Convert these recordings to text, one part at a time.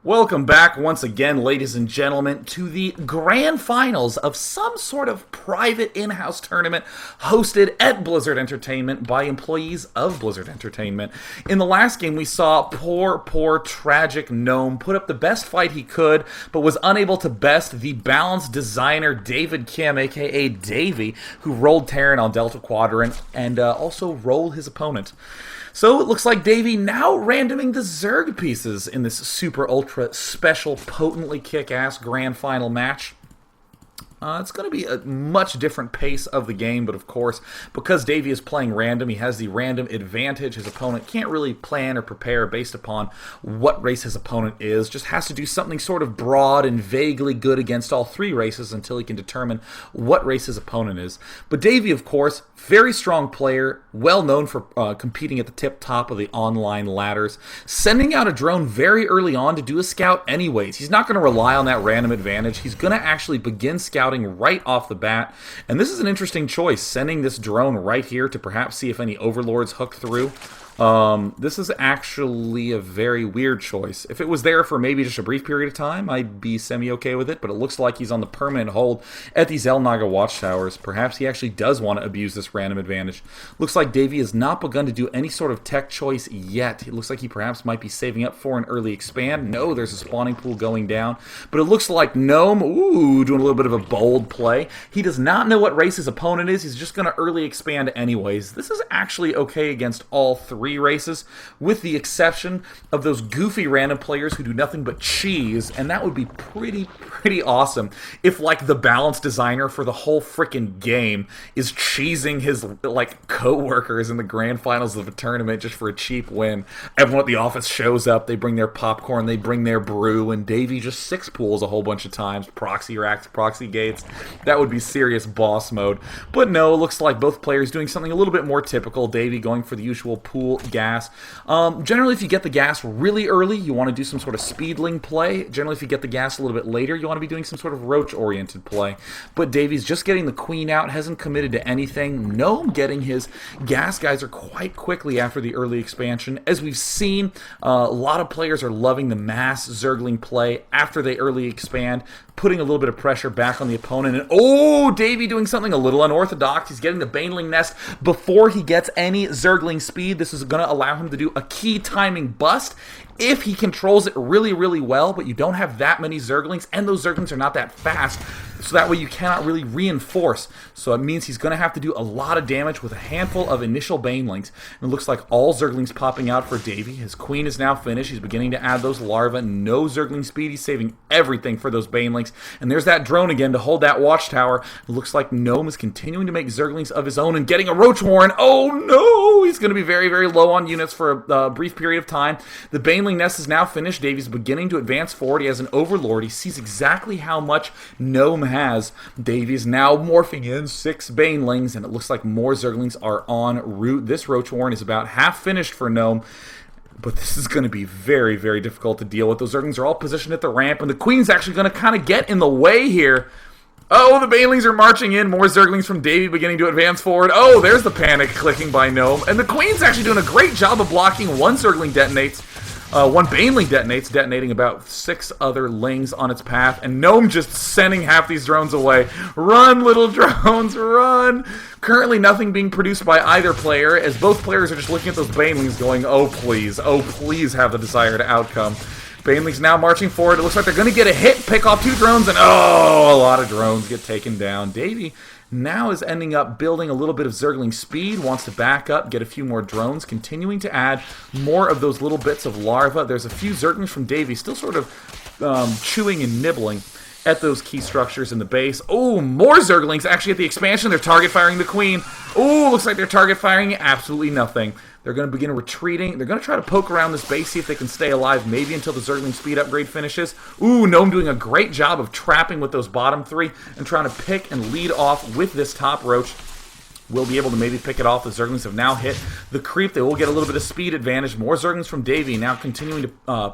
Welcome back once again, ladies and gentlemen, to the grand finals of some sort of private in-house tournament hosted at Blizzard Entertainment by employees of Blizzard Entertainment. In the last game, we saw poor, tragic GnoME put up the best fight he could, but was unable to best the balanced designer David Kim, aka dayvie, who rolled Terran on Delta Quadrant and also rolled his opponent. So it looks like dayvie now randoming the Zerg pieces in this super ultra special, potently kick-ass grand final match. It's going to be a much different pace of the game, but of course, because dayvie is playing random, he has the random advantage. His opponent can't really plan or prepare based upon what race his opponent is, just has to do something sort of broad and vaguely good against all three races until he can determine what race his opponent is. But dayvie, of course, very strong player, well known for competing at the tip top of the online ladders, sending out a drone very early on to do a scout anyways. He's not going to rely on that random advantage. He's going to actually begin scouting right off the bat, and this is an interesting choice, sending this drone right here to perhaps see if any overlords hook through. This is actually a very weird choice. If it was there for maybe just a brief period of time, I'd be semi-okay with it, but it looks like he's on the permanent hold at these El Naga watchtowers. Perhaps he actually does want to abuse this random advantage. Looks like dayvie has not begun to do any sort of tech choice yet. It looks like he perhaps might be saving up for an early expand. No, there's a spawning pool going down, but it looks like GnoME, doing a little bit of a bold play. He does not know what race his opponent is. He's just going to early expand anyways. This is actually okay against all three races, with the exception of those goofy random players who do nothing but cheese, and that would be pretty awesome if, like, the balance designer for the whole freaking game is cheesing his, like, co-workers in the grand finals of a tournament just for a cheap win. Everyone at the office shows up, they bring their popcorn, they bring their brew, and dayvie just six pools a whole bunch of times, proxy racks, proxy gates. That would be serious boss mode. But no, it looks like both players doing something a little bit more typical. dayvie going for the usual pool gas. Generally, if you get the gas really early, you want to do some sort of speedling play. Generally, if you get the gas a little bit later, you want to be doing some sort of roach-oriented play. But dayvie's just getting the queen out, hasn't committed to anything. GnoME getting his gas geyser quite quickly after the early expansion. As we've seen, a lot of players are loving the mass Zergling play after they early expand, putting a little bit of pressure back on the opponent. And dayvie doing something a little unorthodox. He's getting the Baneling Nest before he gets any Zergling speed. This is going to allow him to do a key timing bust if he controls it really well, but you don't have that many Zerglings, and those Zerglings are not that fast, so that way you cannot really reinforce. So it means he's going to have to do a lot of damage with a handful of initial Banelings. And it looks like all Zerglings popping out for dayvie. His queen is now finished. He's beginning to add those larvae. No Zergling speed. He's saving everything for those Banelings. And there's that drone again to hold that watchtower. It looks like GnoME is continuing to make Zerglings of his own and getting a Roach Warren. Oh no! He's going to be very low on units for a brief period of time. The Baneling Nest is now finished. dayvie's beginning to advance forward. He has an Overlord. He sees exactly how much GnoME has. dayvie is now morphing in 6 Banelings, and it looks like more Zerglings are en route. This Roach Warren is about half finished for GnoME, but this is going to be very difficult to deal with. Those Zerglings are all positioned at the ramp, and the Queen's actually going to kind of get in the way here. Oh, the Banelings are marching in. More Zerglings from dayvie beginning to advance forward. Oh, there's the panic clicking by GnoME. And the Queen's actually doing a great job of blocking. One Zergling detonates. One Baneling detonates, detonating about 6 other Lings on its path. And GnoME just sending half these drones away. Run, little drones, run! Currently nothing being produced by either player, as both players are just looking at those Banelings going, oh please have the desired outcome. Banelings now marching forward. It looks like they're going to get a hit, pick off 2 drones, and a lot of drones get taken down. dayvie now is ending up building a little bit of Zergling speed, wants to back up, get a few more drones, continuing to add more of those little bits of larvae. There's a few Zerglings from dayvie still sort of chewing and nibbling at those key structures in the base. Oh, more Zerglings actually at the expansion. They're target firing the Queen. Oh, looks like they're target firing absolutely nothing. They're going to begin retreating. They're going to try to poke around this base, see if they can stay alive, maybe until the Zergling speed upgrade finishes. GnoME doing a great job of trapping with those bottom 3 and trying to pick and lead off with this top Roach. Will be able to maybe pick it off. The Zerglings have now hit the creep. They will get a little bit of speed advantage. More Zerglings from dayvie now continuing to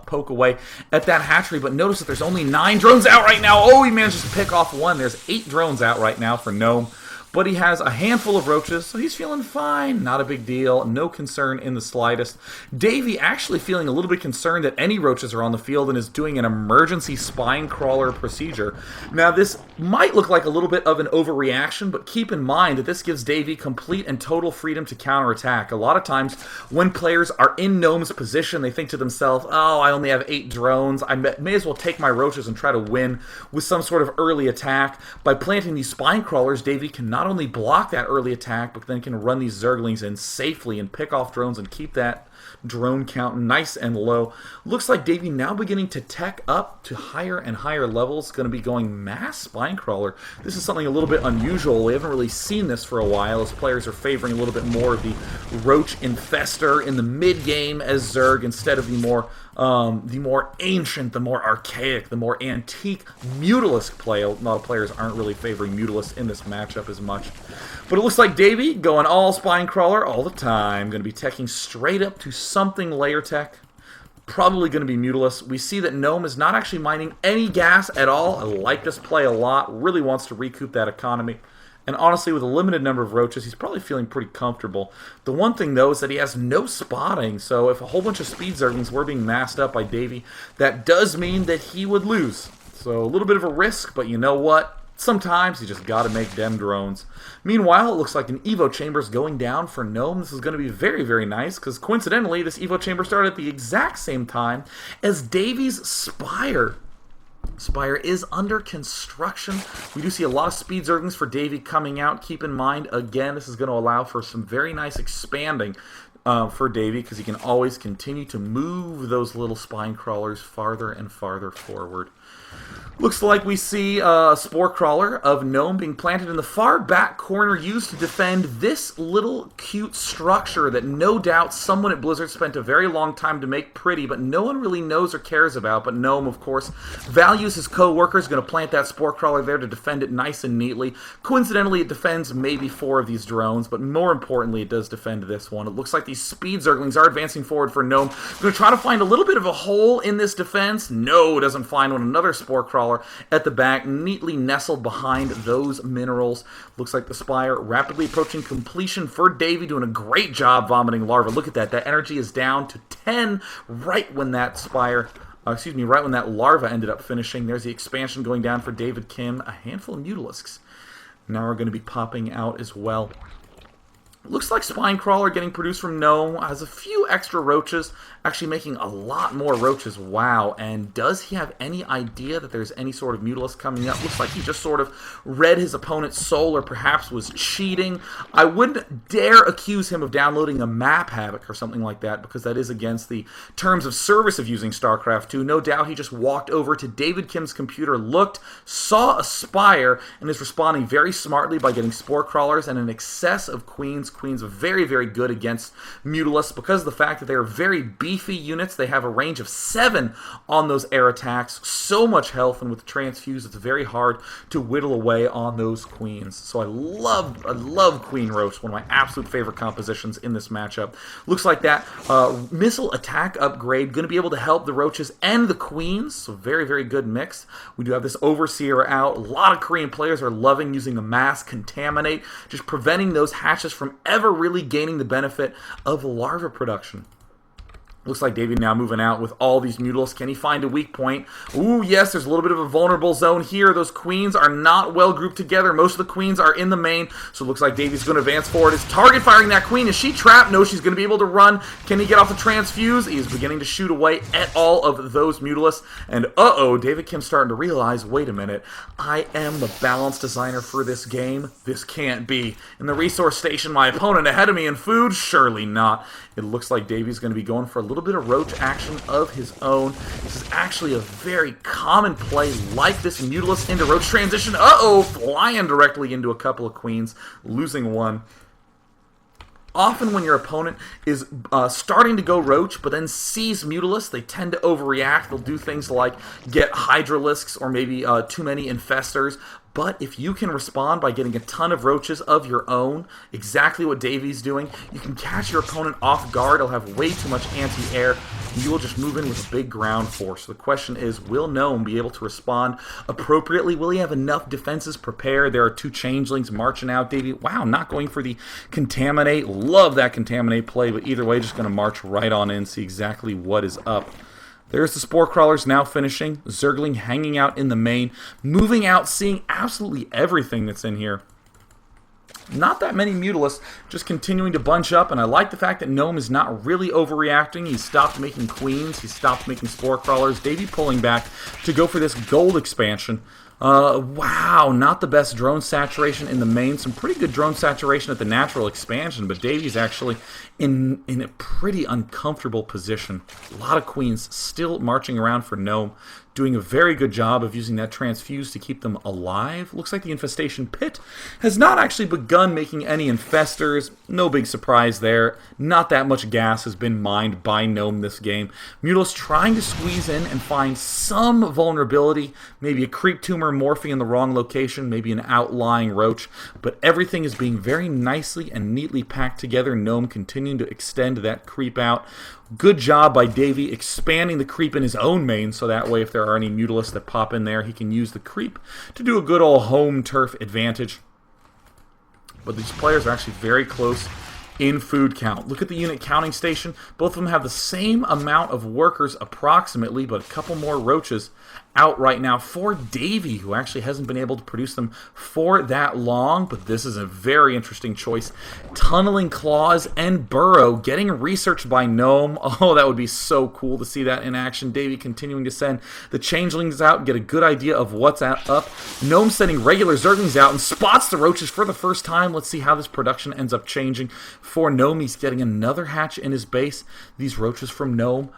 poke away at that hatchery. But notice that there's only 9 drones out right now. Oh, he manages to pick off 1. There's 8 drones out right now for GnoME. but he has a handful of roaches, so he's feeling fine. Not a big deal. No concern in the slightest. dayvie actually feeling a little bit concerned that any roaches are on the field and is doing an emergency spine crawler procedure. Now, this might look like a little bit of an overreaction, but keep in mind that this gives dayvie complete and total freedom to counterattack. A lot of times, when players are in GNOME's position, they think to themselves, oh, I only have 8 drones. I may as well take my roaches and try to win with some sort of early attack. By planting these spine crawlers, dayvie can not only block that early attack, but then can run these zerglings in safely and pick off drones and keep that drone count nice and low. Looks like dayvie now beginning to tech up to higher and higher levels. Going to be going mass spine crawler. This is something a little bit unusual. We haven't really seen this for a while, as players are favoring a little bit more of the roach infester in the mid game as Zerg instead of the more ancient, the more archaic, the more antique Mutalisk play. A lot of players aren't really favoring Mutalisk in this matchup as much. But it looks like dayvie going all spine crawler all the time. Going to be teching straight up to something layer tech. Probably going to be Mutalisk. We see that GNOME is not actually mining any gas at all. I like this play a lot. Really wants to recoup that economy. And honestly, with a limited number of roaches, he's probably feeling pretty comfortable. The one thing, though, is that he has no spotting. So if a whole bunch of speed zerglings were being masked up by dayvie, that does mean that he would lose. So a little bit of a risk, but you know what? Sometimes you just got to make dem drones. Meanwhile, it looks like an Evo chamber is going down for GNOME. This is going to be very, very nice, because coincidentally, this Evo chamber started at the exact same time as dayvie's Spire. Spire is under construction. We do see a lot of speed zerglings for dayvie coming out. Keep in mind, again, this is going to allow for some very nice expanding for dayvie, because he can always continue to move those little spine crawlers farther and farther forward. Looks like we see a spore crawler of GNOME being planted in the far back corner, used to defend this little cute structure that no doubt someone at Blizzard spent a very long time to make pretty, but no one really knows or cares about. But GNOME, of course, values his co-workers, going to plant that spore crawler there to defend it nice and neatly. Coincidentally, it defends maybe 4 of these drones, but more importantly, it does defend this one. It looks like these speed zerglings are advancing forward for GNOME. Going to try to find a little bit of a hole in this defense. No, doesn't find one. Another spore crawler at the back, neatly nestled behind those minerals. Looks like the Spire rapidly approaching completion for dayvie, doing a great job vomiting larva. Look at that. That energy is down to 10 right when that Spire... right when that larva ended up finishing. There's the expansion going down for David Kim. A handful of Mutalisks now are going to be popping out as well. Looks like Spine Crawler getting produced from GNOME has a few extra roaches, actually making a lot more roaches. Wow. And does he have any idea that there's any sort of Mutalisk coming up? Looks like he just sort of read his opponent's soul, or perhaps was cheating. I wouldn't dare accuse him of downloading a map havoc or something like that, because that is against the terms of service of using StarCraft 2. No doubt he just walked over to David Kim's computer, looked, saw a Spire, and is responding very smartly by getting Spore Crawlers and an excess of Queens. Queens are very, very good against Mutalisks because of the fact that they are very beefy units. They have a range of 7 on those air attacks. So much health, and with the Transfuse, it's very hard to whittle away on those Queens. So I love Queen Roach, one of my absolute favorite compositions in this matchup. Looks like that missile attack upgrade going to be able to help the Roaches and the Queens. So very, very good mix. We do have this Overseer out. A lot of Korean players are loving using the Mass Contaminate, just preventing those hatches from ever really gaining the benefit of larva production. Looks like dayvie now moving out with all these Mutalisks. Can he find a weak point? Ooh, yes, there's a little bit of a vulnerable zone here. Those Queens are not well grouped together. Most of the Queens are in the main, so it looks like dayvie's going to advance forward. Is target firing that Queen? Is she trapped? No, she's going to be able to run. Can he get off the Transfuse? He is beginning to shoot away at all of those Mutalisks. And uh-oh, David Kim's starting to realize, wait a minute, I am the balance designer for this game. This can't be. In the resource station, my opponent ahead of me in food? Surely not. It looks like dayvie's going to be going for a little bit of roach action of his own. This is actually a very common play like this Mutalisk into roach transition. Uh-oh, flying directly into a couple of Queens, losing one. Often when your opponent is starting to go roach, but then sees Mutalisk, they tend to overreact. They'll do things like get Hydralisks or maybe too many Infestors, But if you can respond by getting a ton of roaches of your own, exactly what dayvie's doing, you can catch your opponent off guard. He'll have way too much anti-air, and you will just move in with a big ground force. So the question is, will GnoME be able to respond appropriately? Will he have enough defenses prepared? There are 2 changelings marching out. dayvie, wow, not going for the contaminate. Love that contaminate play, but either way, just going to march right on in, see exactly what is up. There's the Spore Crawlers now finishing. Zergling hanging out in the main. Moving out, seeing absolutely everything that's in here. Not that many Mutalisks, just continuing to bunch up, and I like the fact that GnoME is not really overreacting. He's stopped making Queens. He's stopped making Spore Crawlers. dayvie pulling back to go for this gold expansion. Wow, not the best drone saturation in the main. Some pretty good drone saturation at the natural expansion, but dayvie's actually in a pretty uncomfortable position. A lot of Queens still marching around for GnoME, doing a very good job of using that transfuse to keep them alive. Looks like the infestation pit has not actually begun making any infestors. No big surprise there. Not that much gas has been mined by GnoME this game. Mutalisks trying to squeeze in and find some vulnerability. Maybe a creep tumor morphing in the wrong location, maybe an outlying roach, but everything is being very nicely and neatly packed together. GnoME continuing to extend that creep out. Good job by dayvie expanding the creep in his own main, so that way if there are any Mutalisks that pop in there, he can use the creep to do a good old home turf advantage. But these players are actually very close in food count. Look at the unit counting station. Both of them have the same amount of workers approximately, but a couple more roaches out right now for dayvie, who actually hasn't been able to produce them for that long, but this is a very interesting choice. Tunneling Claws and Burrow getting researched by GnoME. Oh, that would be so cool to see that in action. dayvie continuing to send the changelings out and get a good idea of what's up. GnoME sending regular Zerglings out and spots the roaches for the first time. Let's see how this production ends up changing. For GnoME, he's getting another hatch in his base. These roaches from GnoME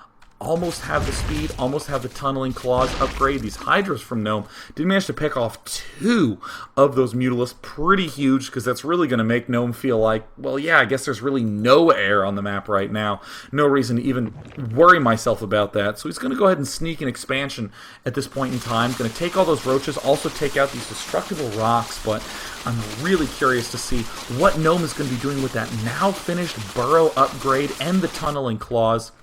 almost have the speed, almost have the Tunneling Claws upgrade. These Hydras from GnoME did manage to pick off 2 of those Mutalisks. Pretty huge, because that's really going to make GnoME feel like, well, yeah, I guess there's really no air on the map right now. No reason to even worry myself about that. So he's going to go ahead and sneak an expansion at this point in time. Going to take all those roaches, also take out these destructible rocks, but I'm really curious to see what GnoME is going to be doing with that now finished Burrow upgrade and the Tunneling Claws.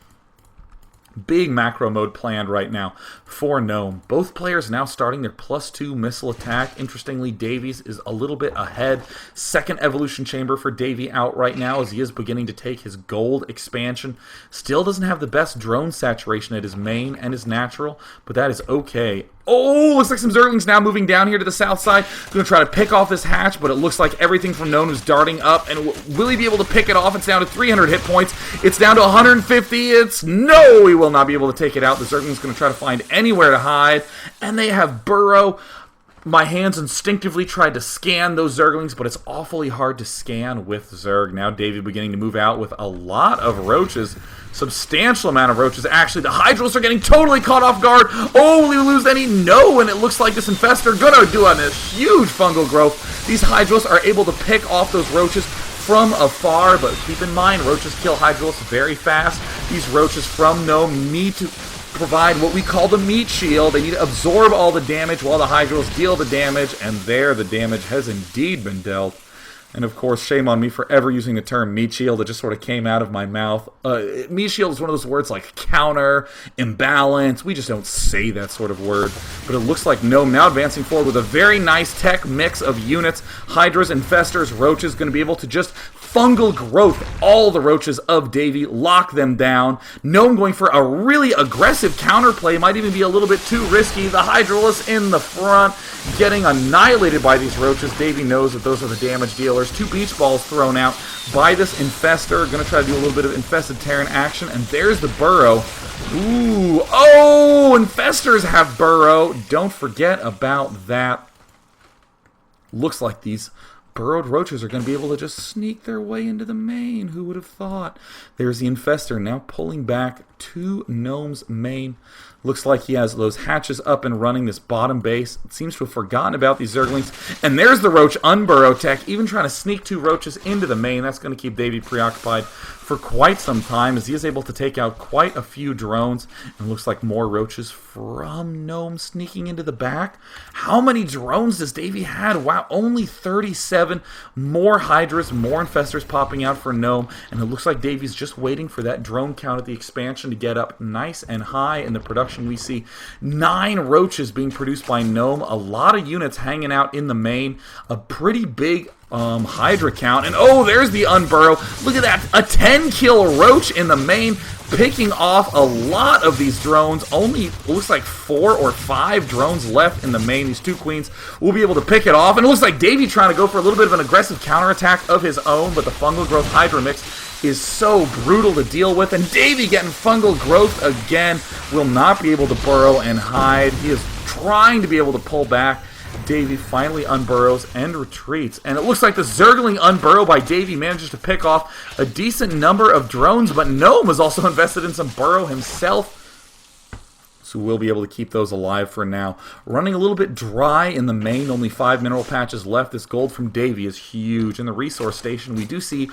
Big macro mode planned right now for GnoME. Both players now starting their +2 missile attack. Interestingly, dayvie's is a little bit ahead. Second evolution chamber for dayvie out right now as he is beginning to take his gold expansion. Still doesn't have the best drone saturation at his main and his natural, but that is okay. Oh, looks like some Zerglings now moving down here to the south side. Going to try to pick off this hatch, but it looks like everything from GnoME is darting up. And will he be able to pick it off? It's down to 300 hit points. It's down to 150. No, he will not be able to take it out. The Zergling's going to try to find anywhere to hide. And they have Burrow. My hands instinctively tried to scan those Zerglings, but it's awfully hard to scan with Zerg. Now dayvie beginning to move out with a lot of roaches. Substantial amount of roaches. Actually, the Hydros are getting totally caught off guard. Oh, will we lose any? No, and it looks like this Infestor gonna do a huge fungal growth. These Hydros are able to pick off those roaches from afar, but keep in mind, roaches kill Hydros very fast. These roaches from GnoME need to provide what we call the meat shield. They need to absorb all the damage while the Hydros deal the damage, and there the damage has indeed been dealt. And of course, shame on me for ever using the term meat shield. It just sort of came out of my mouth. Meat shield is one of those words like counter, imbalance. We just don't say that sort of word. But it looks like GnoME now advancing forward with a very nice tech mix of units. Hydras, Infestors, Roaches, going to be able to just fungal growth all the roaches of dayvie, lock them down. GnoME going for a really aggressive counterplay, might even be a little bit too risky. The Hydralis in the front, getting annihilated by these roaches. dayvie knows that those are the damage dealers. 2 beach balls thrown out by this Infestor. Going to try to do a little bit of Infested Terran action, and there's the Burrow. Ooh, oh, Infestors have Burrow. Don't forget about that. Looks like these burrowed roaches are going to be able to just sneak their way into the main. Who would have thought? There's the Infestor now pulling back to Gnome's main. Looks like he has those hatches up and running, this bottom base. It seems to have forgotten about these Zerglings. And there's the Roach Unburrow tech, even trying to sneak 2 Roaches into the main. That's going to keep dayvie preoccupied for quite some time, as he is able to take out quite a few drones. And looks like more Roaches from Gnome sneaking into the back. How many drones does dayvie have? Wow, only 37. More Hydras, more Infestors popping out for Gnome. And it looks like dayvie's just waiting for that drone count at the expansion to get up nice and high in the production. We see 9 Roaches being produced by Gnome, a lot of units hanging out in the main, a pretty big Hydra count, and oh, there's the Unburrow. Look at that, a 10-kill Roach in the main, picking off a lot of these drones. Only looks like 4 or 5 drones left in the main. These 2 queens will be able to pick it off, and it looks like dayvie trying to go for a little bit of an aggressive counterattack of his own, but the Fungal Growth Hydra mix is so brutal to deal with, and dayvie getting Fungal Growth again, will not be able to burrow and hide. He is trying to be able to pull back. dayvie finally unburrows and retreats, and it looks like the Zergling Unburrow by dayvie manages to pick off a decent number of drones, but Gnome is also invested in some burrow himself, so we'll be able to keep those alive for now. Running a little bit dry in the main, only 5 mineral patches left. This gold from dayvie is huge. In the resource station, we do see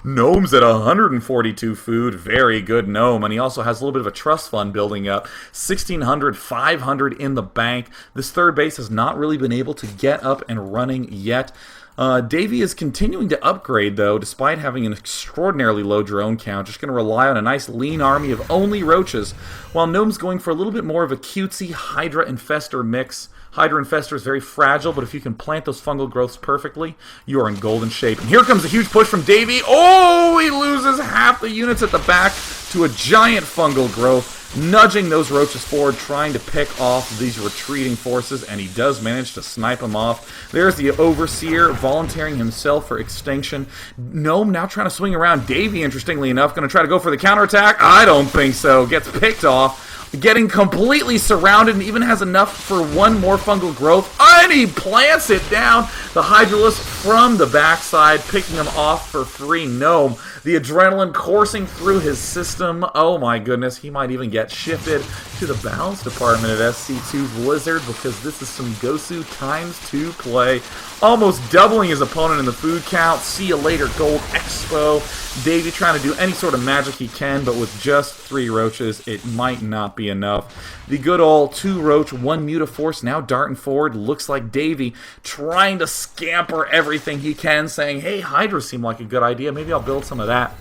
Gnome's at 142 food. Very good Gnome. And he also has a little bit of a trust fund building up. 1,600, 500 in the bank. This third base has not really been able to get up and running yet. dayvie is continuing to upgrade, though, despite having an extraordinarily low drone count. Just going to rely on a nice lean army of only Roaches, while Gnome's going for a little bit more of a cutesy Hydra Infestor mix. Hydra Infestor is very fragile, but if you can plant those fungal growths perfectly, you are in golden shape. And here comes a huge push from dayvie. Oh, he loses half the units at the back to a giant fungal growth, nudging those Roaches forward, trying to pick off these retreating forces, and he does manage to snipe them off. There's the Overseer volunteering himself for extinction. Gnome now trying to swing around dayvie, interestingly enough, going to try to go for the counterattack. I don't think so. Gets picked off, getting completely surrounded, and even has enough for 1 more fungal growth, and he plants it down. The Hydralisk from the backside, picking him off for free. Gnome, the adrenaline coursing through his system. Oh my goodness, he might even get shifted to the balance department at SC2 Blizzard, because this is some Gosu ×2 play. Almost doubling his opponent in the food count. See you later, Gold Expo. dayvie trying to do any sort of magic he can, but with just 3 Roaches, it might not be enough. The good old 2 Roach, 1 Mutaforce now darting forward. Looks like dayvie trying to scamper everything he can, saying, hey, Hydra seem like a good idea. Maybe I'll build some of that.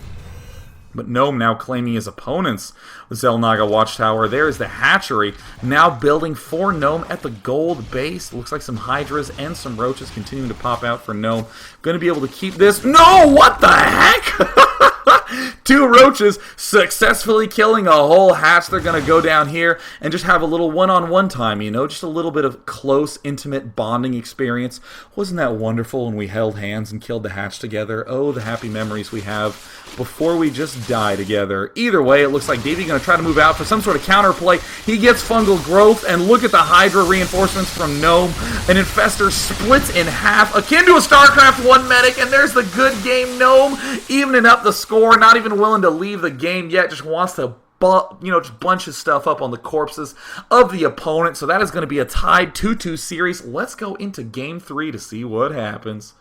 But Gnome now claiming his opponent's Xel'Naga Watchtower. There is the hatchery, now building for Gnome at the gold base. Looks like some Hydras and some Roaches continuing to pop out for Gnome. Going to be able to keep this. No! What the heck? 2 Roaches successfully killing a whole hatch. They're going to go down here and just have a little one-on-one time, you know, just a little bit of close, intimate bonding experience. Wasn't that wonderful when we held hands and killed the hatch together? Oh, the happy memories we have before we just die together. Either way, it looks like dayvie going to try to move out for some sort of counterplay. He gets fungal growth, and look at the Hydra reinforcements from Gnome. An Infestor splits in half, akin to a StarCraft 1 medic, and there's the good game Gnome, evening up the score, not even willing to leave the game yet, just wants to just bunch his stuff up on the corpses of the opponent. So that is going to be a tied 2-2 series. Let's go into Game 3 to see what happens.